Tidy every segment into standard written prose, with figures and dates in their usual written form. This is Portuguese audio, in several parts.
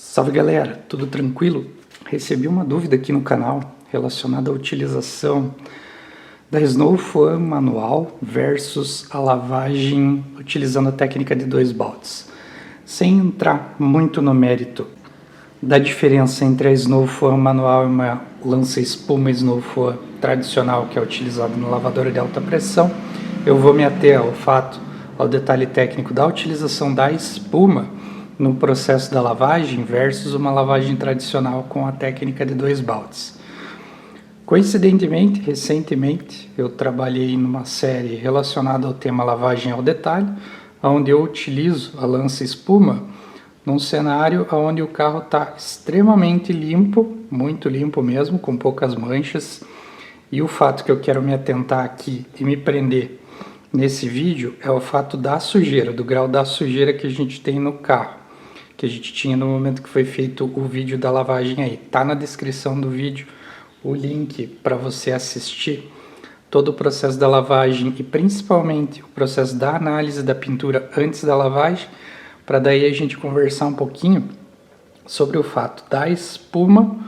Salve galera, tudo tranquilo? Recebi uma dúvida aqui no canal relacionada à utilização da Snow Fan manual versus a lavagem utilizando a técnica de 2 baldes. Sem entrar muito no mérito da diferença entre a Snow Fan manual e uma lança-espuma Snow Fan tradicional que é utilizada na lavadora de alta pressão, eu vou me ater ao detalhe técnico da utilização da espuma no processo da lavagem versus uma lavagem tradicional com a técnica de 2 baldes. Coincidentemente, recentemente, eu trabalhei numa série relacionada ao tema lavagem ao detalhe, onde eu utilizo a lança-espuma num cenário onde o carro está extremamente limpo, muito limpo mesmo, com poucas manchas. E o fato que eu quero me atentar aqui e me prender nesse vídeo é o fato da sujeira, do grau da sujeira que a gente tem no carro, que a gente tinha no momento que foi feito o vídeo da lavagem aí. Tá na descrição do vídeo o link para você assistir todo o processo da lavagem e principalmente o processo da análise da pintura antes da lavagem, para daí a gente conversar um pouquinho sobre o fato da espuma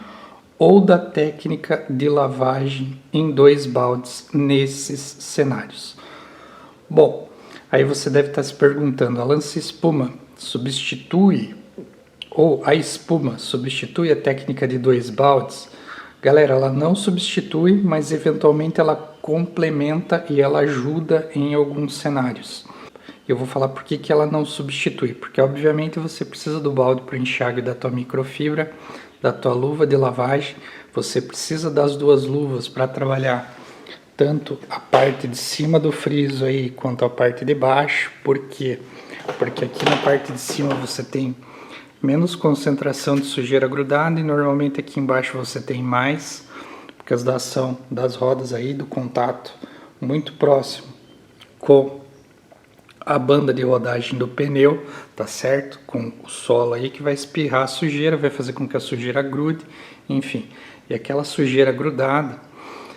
ou da técnica de lavagem em 2 baldes nesses cenários. Bom, aí você deve estar se perguntando, a lança-espuma substitui ou a espuma substitui a técnica de 2 baldes? Galera, ela não substitui, mas eventualmente ela complementa e ela ajuda em alguns cenários. Eu vou falar por que ela não substitui, porque obviamente você precisa do balde para enxágue da tua microfibra, da tua luva de lavagem, você precisa das 2 luvas para trabalhar tanto a parte de cima do friso aí quanto a parte de baixo. Por quê? Porque aqui na parte de cima você tem menos concentração de sujeira grudada e normalmente aqui embaixo você tem mais, por causa da ação das rodas aí, do contato muito próximo com a banda de rodagem do pneu, tá certo? Com o solo aí que vai espirrar a sujeira, vai fazer com que a sujeira grude, enfim. E aquela sujeira grudada,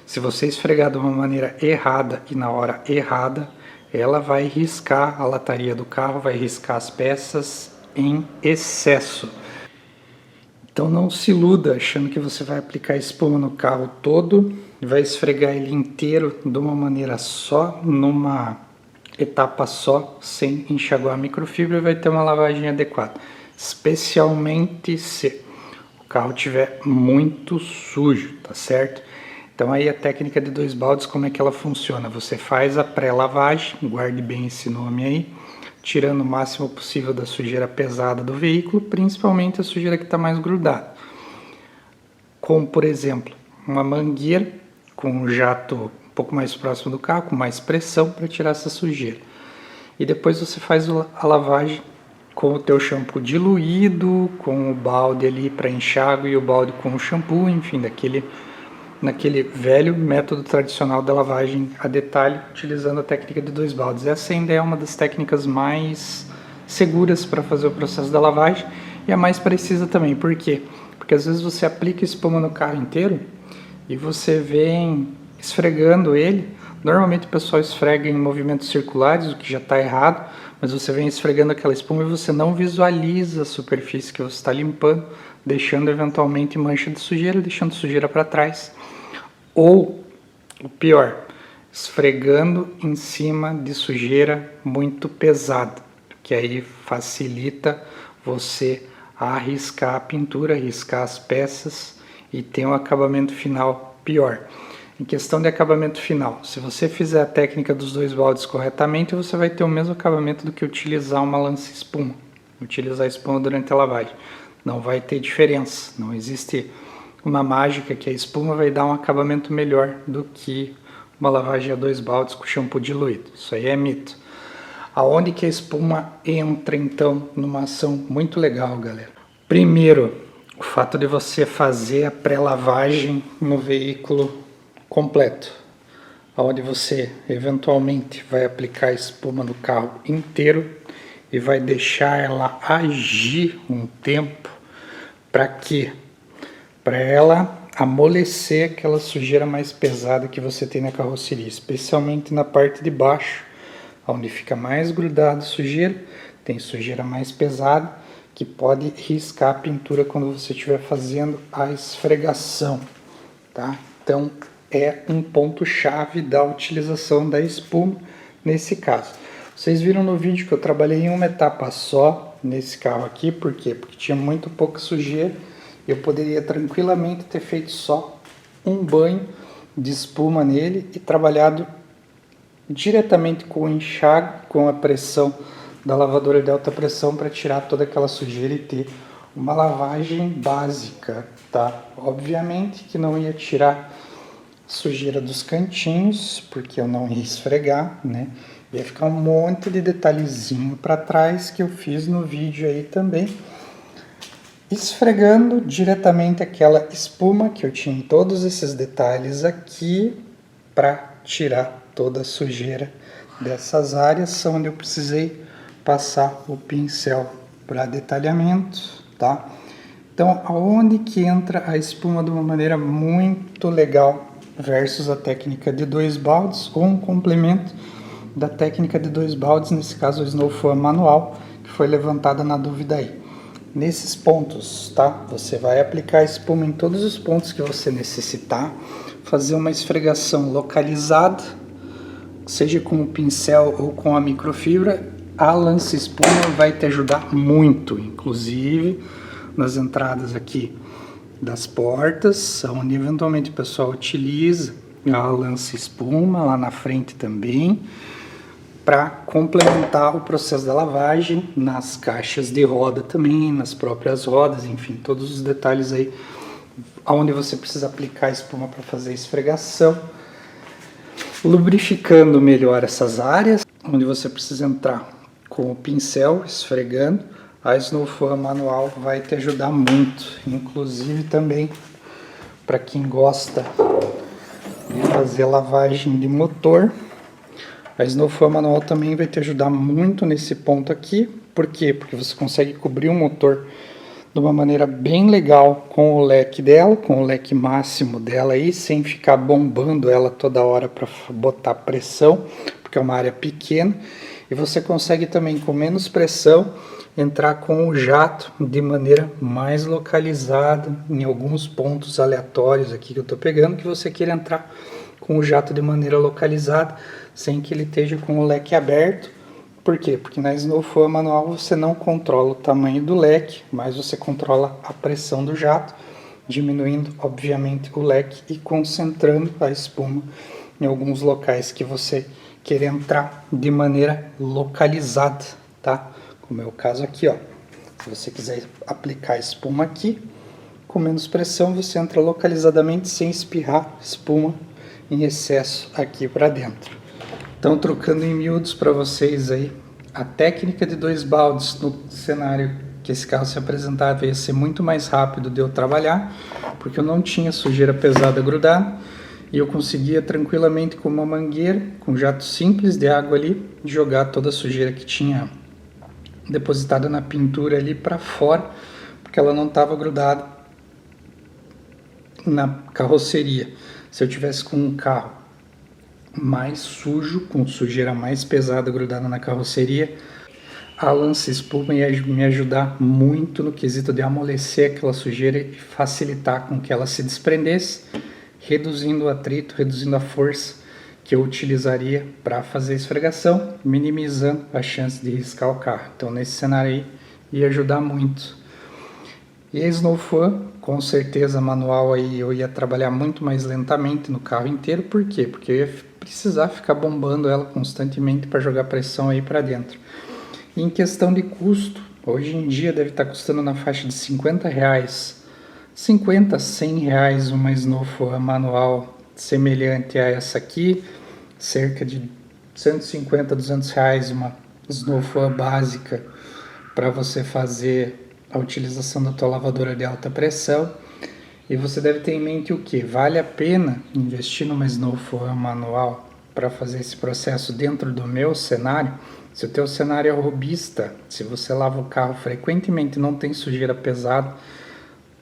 se você esfregar de uma maneira errada e na hora errada, ela vai riscar a lataria do carro, vai riscar as peças em excesso. Então não se iluda achando que você vai aplicar espuma no carro todo e vai esfregar ele inteiro de uma maneira só, numa etapa só, sem enxaguar a microfibra, e vai ter uma lavagem adequada. Especialmente se o carro estiver muito sujo, tá certo? Então aí a técnica de 2 baldes, como é que ela funciona? Você faz a pré-lavagem, guarde bem esse nome aí, tirando o máximo possível da sujeira pesada do veículo, principalmente a sujeira que está mais grudada. Como, por exemplo, uma mangueira com um jato um pouco mais próximo do carro, com mais pressão para tirar essa sujeira. E depois você faz a lavagem com o teu shampoo diluído, com o balde ali para enxágue e o balde com o shampoo, enfim, naquele velho método tradicional da lavagem a detalhe, utilizando a técnica de 2 baldes. Essa ainda é uma das técnicas mais seguras para fazer o processo da lavagem e a mais precisa também. Por quê? Porque às vezes você aplica espuma no carro inteiro e você vem esfregando ele. Normalmente o pessoal esfrega em movimentos circulares, o que já está errado, mas você vem esfregando aquela espuma e você não visualiza a superfície que você está limpando, deixando eventualmente mancha de sujeira, deixando sujeira para trás. Ou, o pior, esfregando em cima de sujeira muito pesada, que aí facilita você arriscar a pintura, arriscar as peças e ter um acabamento final pior. Em questão de acabamento final, se você fizer a técnica dos 2 baldes corretamente, você vai ter o mesmo acabamento do que utilizar uma lança-espuma, utilizar a espuma durante a lavagem. Não vai ter diferença, não existe uma mágica que a espuma vai dar um acabamento melhor do que uma lavagem a 2 baldes com shampoo diluído. Isso aí é mito. Aonde que a espuma entra então numa ação muito legal, galera? Primeiro, o fato de você fazer a pré-lavagem no veículo completo, onde você eventualmente vai aplicar a espuma no carro inteiro e vai deixar ela agir um tempo. Para quê? Para ela amolecer aquela sujeira mais pesada que você tem na carroceria, especialmente na parte de baixo, onde fica mais grudado sujeira, tem sujeira mais pesada, que pode riscar a pintura quando você estiver fazendo a esfregação, tá? Então é um ponto chave da utilização da espuma nesse caso. Vocês viram no vídeo que eu trabalhei em uma etapa só nesse carro aqui, por quê? Porque tinha muito pouca sujeira. Eu poderia tranquilamente ter feito só um banho de espuma nele e trabalhado diretamente com o enxágue, com a pressão da lavadora de alta pressão para tirar toda aquela sujeira e ter uma lavagem básica, tá? Obviamente que não ia tirar sujeira dos cantinhos, porque eu não ia esfregar, né? Ia ficar um monte de detalhezinho para trás que eu fiz no vídeo aí também, esfregando diretamente aquela espuma que eu tinha em todos esses detalhes aqui para tirar toda a sujeira dessas áreas onde eu precisei passar o pincel para detalhamento, tá? Então, aonde que entra a espuma de uma maneira muito legal versus a técnica de 2 baldes ou um complemento da técnica de 2 baldes, nesse caso o Snow Foam manual, que foi levantada na dúvida aí. Nesses pontos, tá? Você vai aplicar a espuma em todos os pontos que você necessitar, fazer uma esfregação localizada, seja com o pincel ou com a microfibra. A lança espuma vai te ajudar muito, inclusive nas entradas aqui das portas, onde eventualmente o pessoal utiliza a lança espuma, lá na frente também, para complementar o processo da lavagem, nas caixas de roda também, nas próprias rodas, enfim, todos os detalhes aí, onde você precisa aplicar a espuma para fazer a esfregação, lubrificando melhor essas áreas, onde você precisa entrar com o pincel, esfregando. A Snow Foam manual vai te ajudar muito, inclusive também para quem gosta de fazer lavagem de motor. A Snow Foam manual também vai te ajudar muito nesse ponto aqui. Por quê? Porque você consegue cobrir o motor de uma maneira bem legal com o leque dela, com o leque máximo dela aí, sem ficar bombando ela toda hora para botar pressão, porque é uma área pequena. E você consegue também, com menos pressão, entrar com o jato de maneira mais localizada em alguns pontos aleatórios aqui que eu estou pegando, que você queira entrar com o jato de maneira localizada, sem que ele esteja com o leque aberto. Por quê? Porque na Snow Foam manual você não controla o tamanho do leque, mas você controla a pressão do jato, diminuindo obviamente o leque e concentrando a espuma em alguns locais que você quer entrar de maneira localizada, tá? Como é o caso aqui, ó. Se você quiser aplicar espuma aqui, com menos pressão, você entra localizadamente sem espirrar espuma em excesso aqui para dentro. Então, trocando em miúdos para vocês aí, a técnica de 2 baldes no cenário que esse carro se apresentava ia ser muito mais rápido de eu trabalhar, porque eu não tinha sujeira pesada grudada, e eu conseguia tranquilamente com uma mangueira, com jato simples de água ali, jogar toda a sujeira que tinha depositada na pintura ali para fora, porque ela não estava grudada na carroceria. Se eu tivesse com um carro mais sujo, com sujeira mais pesada grudada na carroceria, a lança espuma ia me ajudar muito no quesito de amolecer aquela sujeira e facilitar com que ela se desprendesse, reduzindo o atrito, reduzindo a força que eu utilizaria para fazer a esfregação, minimizando a chance de riscar o carro. Então, nesse cenário aí, ia ajudar muito. E a Snow Foam, com certeza manual aí, eu ia trabalhar muito mais lentamente no carro inteiro. Por quê? Porque eu ia precisar ficar bombando ela constantemente para jogar pressão aí para dentro. E em questão de custo, hoje em dia deve estar custando na faixa de R$50, 50, R$100 uma Snow Foam manual semelhante a essa aqui, cerca de 150, R$200 uma Snow Foam básica para você fazer a utilização da tua lavadora de alta pressão. E você deve ter em mente o que? Vale a pena investir numa Snow Foam manual para fazer esse processo dentro do meu cenário? Se o teu cenário é robista, se você lava o carro frequentemente e não tem sujeira pesada,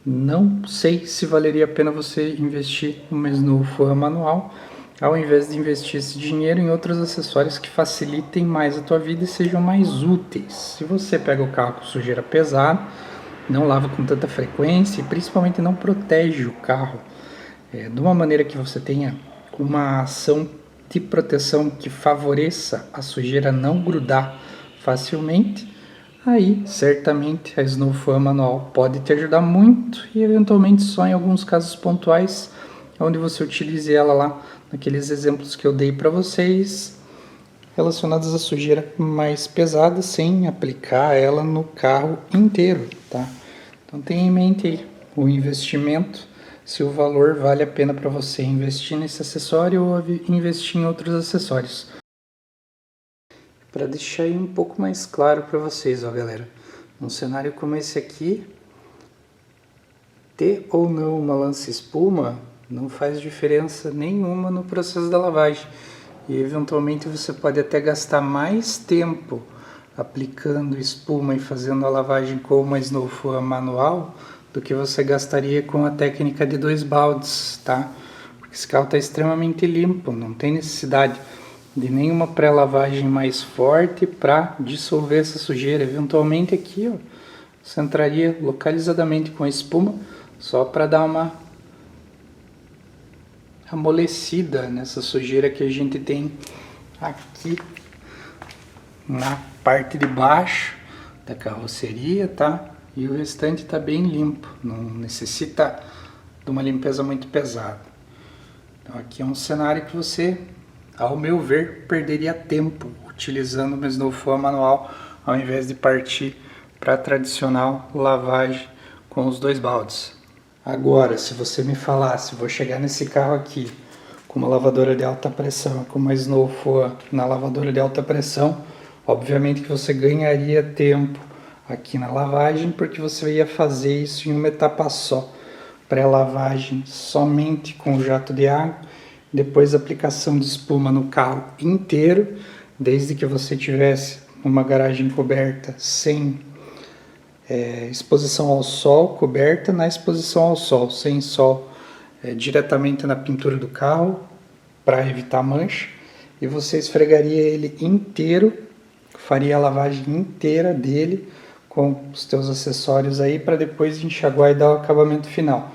não sei se valeria a pena você investir numa Snow Foam manual, ao invés de investir esse dinheiro em outros acessórios que facilitem mais a tua vida e sejam mais úteis. Se você pega o carro com sujeira pesada, não lava com tanta frequência e principalmente não protege o carro de uma maneira que você tenha uma ação de proteção que favoreça a sujeira não grudar facilmente, aí certamente a Snow Fan manual pode te ajudar muito e eventualmente só em alguns casos pontuais, onde você utilize ela lá naqueles exemplos que eu dei para vocês, relacionados à sujeira mais pesada, sem aplicar ela no carro inteiro, tá? Então tenha em mente aí o investimento, se o valor vale a pena para você investir nesse acessório ou investir em outros acessórios. Para deixar aí um pouco mais claro para vocês, ó galera, num cenário como esse aqui, ter ou não uma lança-espuma não faz diferença nenhuma no processo da lavagem. E eventualmente você pode até gastar mais tempo aplicando espuma e fazendo a lavagem com uma Snow Fan manual do que você gastaria com a técnica de 2 baldes, tá? Porque esse carro está extremamente limpo, não tem necessidade de nenhuma pré-lavagem mais forte para dissolver essa sujeira. Eventualmente aqui, ó, você entraria localizadamente com a espuma só para dar uma amolecida nessa sujeira que a gente tem aqui na parte de baixo da carroceria, tá? E o restante tá bem limpo, não necessita de uma limpeza muito pesada. Então aqui é um cenário que você, ao meu ver, perderia tempo utilizando uma Snow Fan manual ao invés de partir para a tradicional lavagem com os 2 baldes. Agora, se você me falasse, vou chegar nesse carro aqui com uma lavadora de alta pressão, com uma Snow Fan na lavadora de alta pressão, obviamente que você ganharia tempo aqui na lavagem, porque você ia fazer isso em uma etapa só. Pré-lavagem somente com jato de água, depois aplicação de espuma no carro inteiro, desde que você tivesse uma garagem coberta sem exposição ao sol, coberta na exposição ao sol, sem sol diretamente na pintura do carro, para evitar mancha, e você esfregaria ele inteiro, faria a lavagem inteira dele com os teus acessórios aí, para depois enxaguar e dar o acabamento final,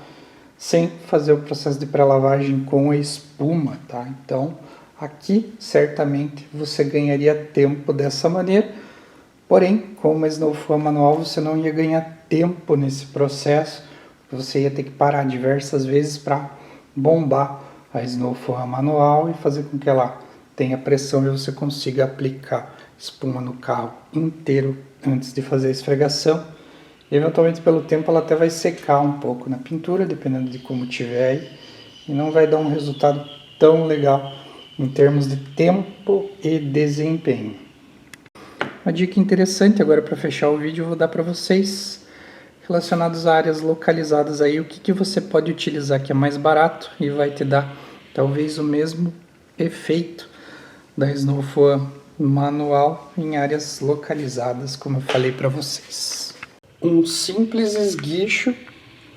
sem fazer o processo de pré-lavagem com a espuma, tá? Então aqui certamente você ganharia tempo dessa maneira. Porém, com uma Snow Fan manual você não ia ganhar tempo nesse processo, você ia ter que parar diversas vezes para bombar a Snow Fan manual e fazer com que ela tenha pressão e você consiga aplicar espuma no carro inteiro antes de fazer a esfregação. E eventualmente pelo tempo ela até vai secar um pouco na pintura, dependendo de como tiver aí, e não vai dar um resultado tão legal em termos de tempo e desempenho. Uma dica interessante agora para fechar o vídeo eu vou dar para vocês, relacionados a áreas localizadas aí, o que você pode utilizar que é mais barato e vai te dar talvez o mesmo efeito da Snow Fan manual em áreas localizadas, como eu falei para vocês. Um simples esguicho,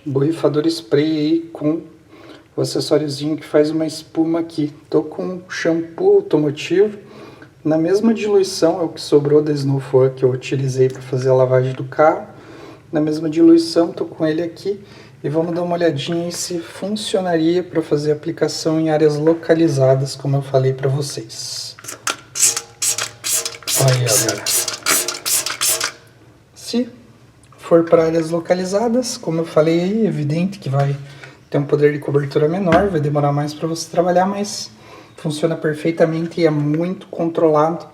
borrifador spray aí com o acessóriozinho que faz uma espuma aqui. Tô com shampoo automotivo, na mesma diluição, é o que sobrou da Snow Fan que eu utilizei para fazer a lavagem do carro. Na mesma diluição, tô com ele aqui e vamos dar uma olhadinha aí se funcionaria para fazer aplicação em áreas localizadas, como eu falei para vocês. Olha aí, galera. Se for para áreas localizadas, como eu falei aí, é evidente que vai ter um poder de cobertura menor, vai demorar mais para você trabalhar, mas funciona perfeitamente e é muito controlado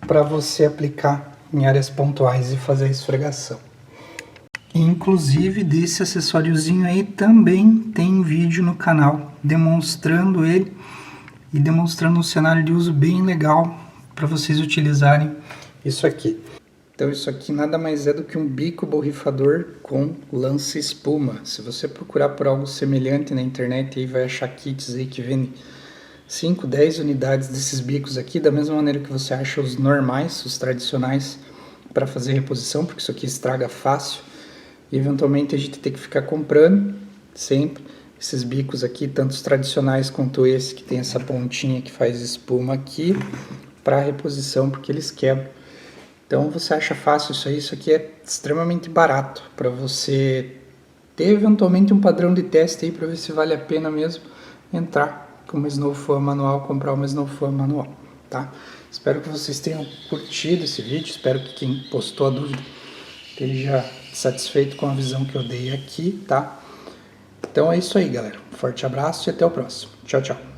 para você aplicar em áreas pontuais e fazer a esfregação. Inclusive desse acessóriozinho aí também tem vídeo no canal demonstrando ele e demonstrando um cenário de uso bem legal para vocês utilizarem isso aqui. Então isso aqui nada mais é do que um bico borrifador com lança-espuma. Se você procurar por algo semelhante na internet, aí vai achar kits aí que vendem 5, 10 unidades desses bicos aqui, da mesma maneira que você acha os normais, os tradicionais, para fazer reposição, porque isso aqui estraga fácil. E eventualmente a gente tem que ficar comprando sempre esses bicos aqui, tanto os tradicionais quanto esse que tem essa pontinha que faz espuma aqui, para reposição, porque eles quebram. Então você acha fácil isso aqui é extremamente barato para você ter eventualmente um padrão de teste aí para ver se vale a pena mesmo entrar com uma Snowfan manual, comprar uma Snowfan manual, tá? Espero que vocês tenham curtido esse vídeo, espero que quem postou a dúvida esteja satisfeito com a visão que eu dei aqui, tá? Então é isso aí, galera. Um forte abraço e até o próximo. Tchau, tchau.